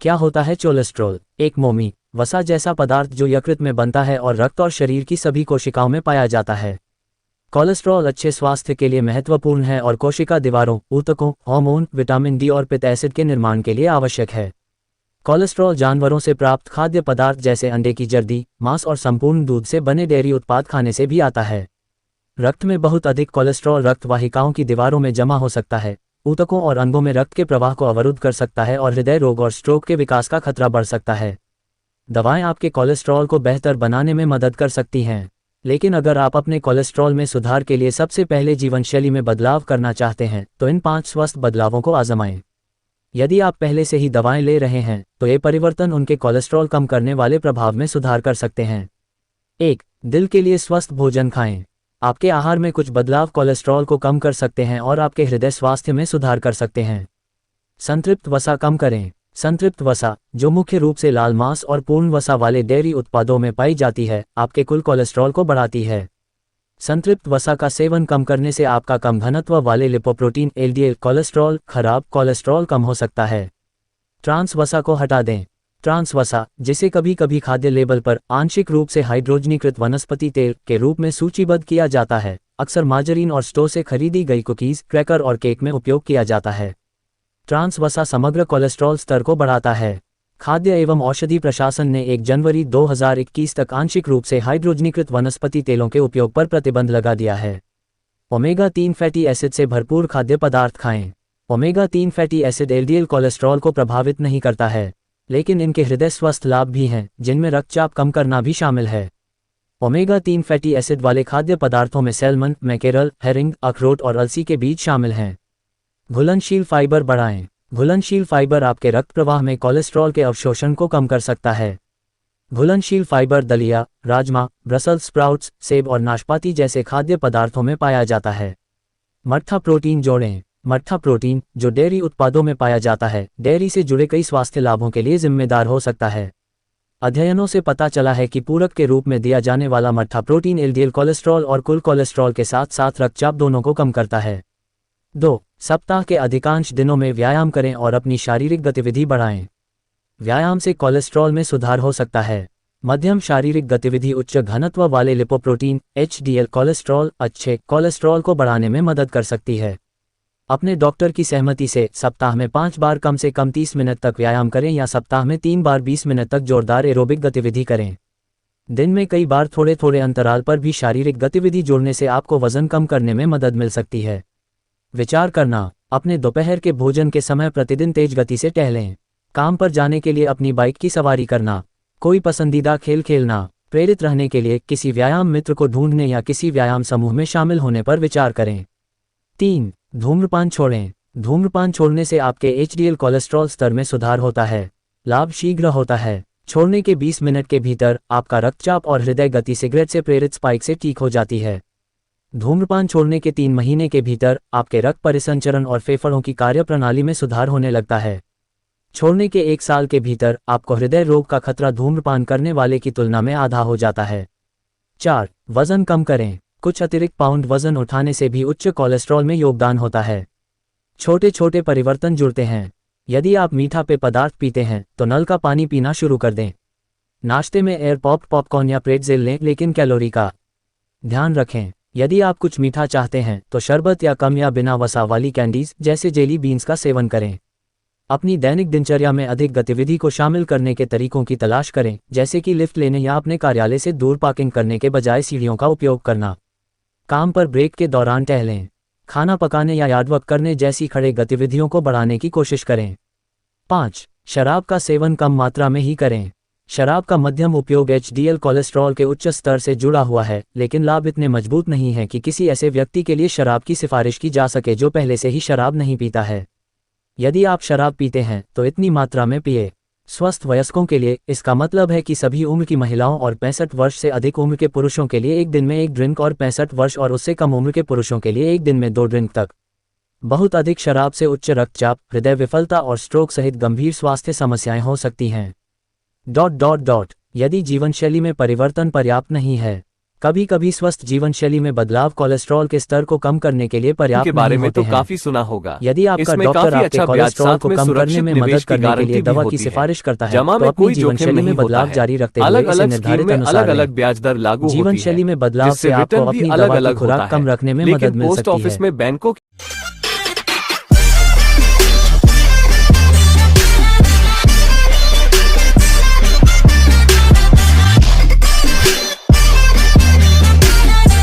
क्या होता है कोलेस्ट्रॉल? एक मोमी वसा जैसा पदार्थ जो यकृत में बनता है और रक्त और शरीर की सभी कोशिकाओं में पाया जाता है। कोलेस्ट्रॉल अच्छे स्वास्थ्य के लिए महत्वपूर्ण है और कोशिका दीवारों, ऊतकों, हार्मोन, विटामिन डी और पित्त एसिड के निर्माण के लिए आवश्यक है। कोलेस्ट्रॉल जानवरों से प्राप्त खाद्य पदार्थ जैसे अंडे की जर्दी, मांस और संपूर्ण दूध से बने डेयरी उत्पाद खाने से भी आता है। रक्त में बहुत अधिक कोलेस्ट्रॉल रक्त वाहिकाओं की दीवारों में जमा हो सकता है, ऊतकों और अंगों में रक्त के प्रवाह को अवरुद्ध कर सकता है और हृदय रोग और स्ट्रोक के विकास का खतरा बढ़ सकता है। दवाएं आपके कोलेस्ट्रॉल को बेहतर बनाने में मदद कर सकती हैं, लेकिन अगर आप अपने कोलेस्ट्रॉल में सुधार के लिए सबसे पहले जीवनशैली में बदलाव करना चाहते हैं तो इन 5 स्वस्थ बदलावों को आजमाएं। यदि आप पहले से ही दवाएं ले रहे हैं तो ये परिवर्तन उनके कोलेस्ट्रॉल कम करने वाले प्रभाव में सुधार कर सकते हैं। 1. दिल के लिए स्वस्थ भोजन खाएं। आपके आहार में कुछ बदलाव कोलेस्ट्रॉल को कम कर सकते हैं और आपके हृदय स्वास्थ्य में सुधार कर सकते हैं। संतृप्त वसा कम करें। संतृप्त वसा, जो मुख्य रूप से लाल मांस और पूर्ण वसा वाले डेयरी उत्पादों में पाई जाती है, आपके कुल कोलेस्ट्रॉल को बढ़ाती है। संतृप्त वसा का सेवन कम करने से आपका कम घनत्व वाले लिपोप्रोटीन एलडीएल कोलेस्ट्रॉल, खराब कोलेस्ट्रॉल कम हो सकता है। ट्रांस वसा को हटा दें। ट्रांस वसा, जिसे कभी कभी खाद्य लेबल पर आंशिक रूप से हाइड्रोजनीकृत वनस्पति तेल के रूप में सूचीबद्ध किया जाता है, अक्सर मार्जरीन और स्टोर से खरीदी गई कुकीज, क्रैकर और केक में उपयोग किया जाता है। ट्रांस वसा समग्र कोलेस्ट्रॉल स्तर को बढ़ाता है। खाद्य एवं औषधि प्रशासन ने 1 जनवरी 2021 तक आंशिक रूप से हाइड्रोजनीकृत वनस्पति तेलों के उपयोग पर प्रतिबंध लगा दिया है। ओमेगा 3 फैटी एसिड से भरपूर खाद्य पदार्थ खाएं। Omega 3 fatty acid LDL cholesterol को प्रभावित नहीं करता है, लेकिन इनके हृदय स्वस्थ लाभ भी हैं, जिनमें रक्तचाप कम करना भी शामिल है। ओमेगा 3 फैटी एसिड वाले खाद्य पदार्थों में सैल्मन, मैकेरल, हेरिंग, अखरोट और अलसी के बीज शामिल हैं। घुलनशील फाइबर बढ़ाएं। घुलनशील फाइबर आपके रक्त प्रवाह में कोलेस्ट्रॉल के अवशोषण को कम कर सकता है। घुलनशील फाइबर दलिया, राजमा, ब्रसल्स स्प्राउट्स, सेब और नाशपाती जैसे खाद्य पदार्थों में पाया जाता है। मट्ठा प्रोटीन जोड़ें। मट्ठा प्रोटीन, जो डेयरी उत्पादों में पाया जाता है, डेयरी से जुड़े कई स्वास्थ्य लाभों के लिए जिम्मेदार हो सकता है। अध्ययनों से पता चला है कि पूरक के रूप में दिया जाने वाला मट्ठा प्रोटीन एलडीएल कोलेस्ट्रॉल और कुल कोलेस्ट्रॉल के साथ साथ रक्तचाप दोनों को कम करता है। 2. सप्ताह के अधिकांश दिनों में व्यायाम करें और अपनी शारीरिक गतिविधि बढ़ाएं। व्यायाम से कोलेस्ट्रॉल में सुधार हो सकता है। मध्यम शारीरिक गतिविधि उच्च घनत्व वाले लिपोप्रोटीन एचडीएल कोलेस्ट्रॉल, अच्छे कोलेस्ट्रॉल को बढ़ाने में मदद कर सकती है। अपने डॉक्टर की सहमति से सप्ताह में 5 बार कम से कम 30 मिनट तक व्यायाम करें या सप्ताह में 3 बार 20 मिनट तक जोरदार एरोबिक गतिविधि करें। दिन में कई बार थोड़े थोड़े अंतराल पर भी शारीरिक गतिविधि जोड़ने से आपको वजन कम करने में मदद मिल सकती है। विचार करना, अपने दोपहर के भोजन के समय प्रतिदिन तेज गति से टहलें। काम पर जाने के लिए अपनी बाइक की सवारी करना, कोई पसंदीदा खेल खेलना, प्रेरित रहने के लिए किसी व्यायाम मित्र को ढूंढने या किसी व्यायाम समूह में शामिल होने पर विचार करें। 3. धूम्रपान छोड़ें। धूम्रपान छोड़ने से आपके एचडीएल कोलेस्ट्रॉल स्तर में सुधार होता है। लाभ शीघ्र होता है। छोड़ने के 20 मिनट के भीतर आपका रक्तचाप और हृदय गति सिगरेट से प्रेरित स्पाइक से ठीक हो जाती है। धूम्रपान छोड़ने के 3 महीने के भीतर आपके रक्त परिसंचरण और फेफड़ों की कार्यप्रणाली में सुधार होने लगता है। छोड़ने के 1 साल के भीतर आपको हृदय रोग का खतरा धूम्रपान करने वाले की तुलना में आधा हो जाता है। 4. वजन कम करें। कुछ अतिरिक्त पाउंड वजन उठाने से भी उच्च कोलेस्ट्रॉल में योगदान होता है। छोटे छोटे परिवर्तन जुड़ते हैं। यदि आप मीठा पेय पदार्थ पीते हैं तो नल का पानी पीना शुरू कर दें। नाश्ते में एयर पॉप्ड पॉपकॉर्न या प्रेट्जेल लें, लेकिन कैलोरी का ध्यान रखें। यदि आप कुछ मीठा चाहते हैं तो शरबत या कम या बिना वसा वाली कैंडीज जैसे जेली बीन्स का सेवन करें। अपनी दैनिक दिनचर्या में अधिक गतिविधि को शामिल करने के तरीकों की तलाश करें, जैसे कि लिफ्ट लेने या अपने कार्यालय से दूर पार्किंग करने के बजाय सीढ़ियों का उपयोग करना। काम पर ब्रेक के दौरान टहलें। खाना पकाने या यार्डवर्क करने जैसी खड़े गतिविधियों को बढ़ाने की कोशिश करें। 5. शराब का सेवन कम मात्रा में ही करें। शराब का मध्यम उपयोग एचडीएल कोलेस्ट्रॉल के उच्च स्तर से जुड़ा हुआ है, लेकिन लाभ इतने मजबूत नहीं है कि किसी ऐसे व्यक्ति के लिए शराब की सिफारिश की जा सके जो पहले से ही शराब नहीं पीता है। यदि आप शराब पीते हैं तो इतनी मात्रा में पिए। स्वस्थ वयस्कों के लिए इसका मतलब है कि सभी उम्र की महिलाओं और 65 वर्ष से अधिक उम्र के पुरुषों के लिए एक दिन में 1 ड्रिंक और 65 वर्ष और उससे कम उम्र के पुरुषों के लिए एक दिन में 2 ड्रिंक तक। बहुत अधिक शराब से उच्च रक्तचाप, हृदय विफलता और स्ट्रोक सहित गंभीर स्वास्थ्य समस्याएं हो सकती हैं। यदि जीवनशैली में परिवर्तन पर्याप्त नहीं है कभी कभी स्वस्थ जीवन शैली में बदलाव कोलेस्ट्रॉल के स्तर को कम करने के लिए पर्याप्त के बारे नहीं में होते तो हैं। काफी सुना होगा। यदि आपका इसमें डॉक्टर काफी आपके अच्छा ब्याज कोलेस्ट्रॉल साथ को में कम करने सुरक्षित में निवेश मदद की करने के गारंटी लिए भी दवा की होती है। सिफारिश करता है, जमा तो में अपनी कोई जीवन जोखिम शैली नहीं में होता बदलाव है। जारी रखते हुए अलग इसे अलग निर्धारित स्कीम में अनुसार अलग लें। अलग ब्याज दर लागू जीवन होती है, शैली में बदलाव जिससे से आपको रिटर्न भी अपनी अलग दवा की अलग होता खुराक है। कम रखने में लेकिन मदद मिल पोस्ट सकती ऑफिस है। में बैंकों